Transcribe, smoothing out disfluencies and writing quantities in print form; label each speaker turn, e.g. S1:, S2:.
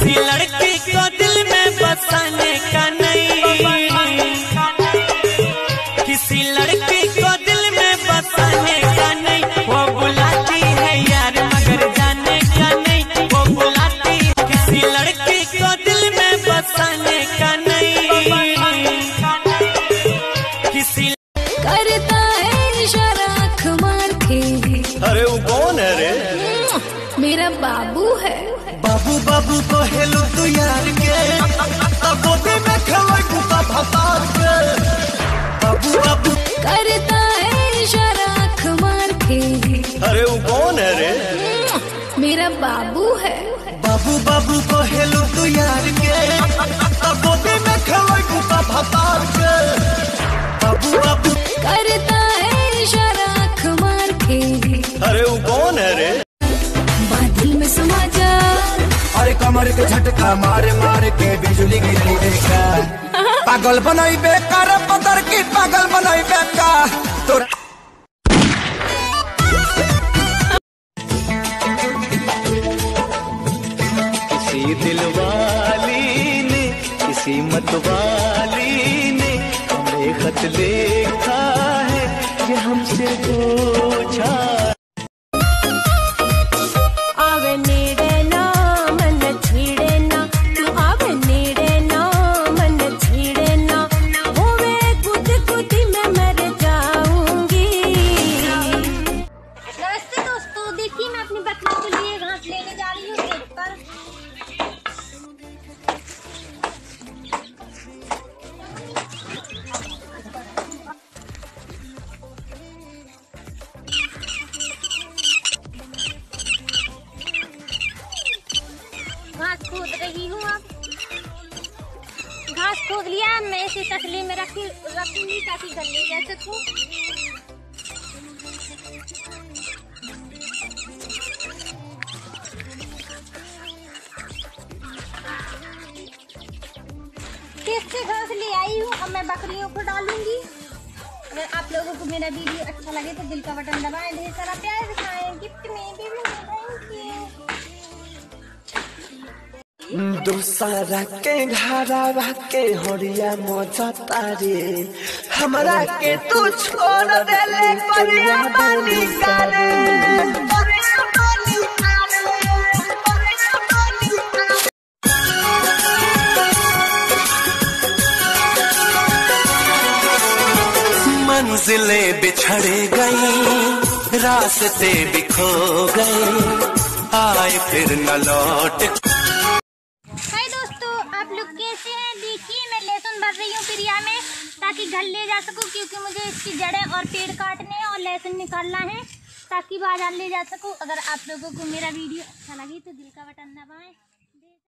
S1: किसी लड़की को दिल में बसाने का नहीं, किसी लड़की को दिल में बसाने का नहीं। वो बुलाती है यार मगर जाने का नहीं, वो बुलाती है। किसी लड़की को दिल में बसाने का नहीं, किसी
S2: करता है इशारा आँख मार के।
S3: अरे वो कौन है रे?
S2: मेरा बाबू है।
S3: बाबू बाबू को हेलो तू यार के, तब गोदी में खेले गुस्सा भतार के। बाबू बाबू
S2: करता है इशारा आँख मार के।
S3: अरे वो कौन है रे?
S2: मेरा बाबू है।
S3: बाबू बाबू को हेलो तू यार के, तब गोदी में खेले गुस्सा भतार के। बाबू बाबू
S2: करता है इशारा आँख मार के।
S3: अरे वो कौन है रे?
S2: बादल में समा जा।
S4: अरे कमर के झटका मारे मारे के बिजली गिरी देखा। पागल बनाई बेकार पतर की पागल बनाई बेकार तोरा।
S1: किसी दिल वाली ने, किसी मत वाली ने हमें खत लिखा है कि हमसे पूछा।
S2: आवे नेड़े ना मन छीड़े ना, तू आवे नेड़े ना मन छीड़े ना। होवे कुछ कुछ में मर जाऊंगी।
S5: नमस्ते दोस्तों, देखिए मैं अपनी बकरी के लिए घास लेने जा रही हूँ खेत पर। घास खोद रही हूँ। अब घास खोद लिया, मैं इसे तसले में रखूंगी ताकि घर ले जा सकूं। खेत से घास ले आई हूँ, अब मैं बकरियों को डालूंगी। अगर आप लोगों को मेरा वीडियो अच्छा लगे तो दिल का बटन दबाएं, ढेर सारा प्यार दिखाएं, गिफ्ट में भी थैंक यू।
S3: दूसरा के घरा के होरिया मजा तारे, हमरा के तू छोड़ देले परिया बानी करे। मंजिलें बिछड़ गई, रास्ते बिखो गए, आए फिर न लौट।
S5: हाय दोस्तों, आप लोग कैसे हैं? देखिए मैं लहसुन भर रही हूँ पिरिया में ताकि घर ले जा सकूँ, क्योंकि मुझे इसकी जड़ें और पेड़ काटने हैं और लहसुन निकालना है ताकि बाजार ले जा सकूँ। अगर आप लोगों को मेरा वीडियो अच्छा लगे तो दिल का बटन दबाएं।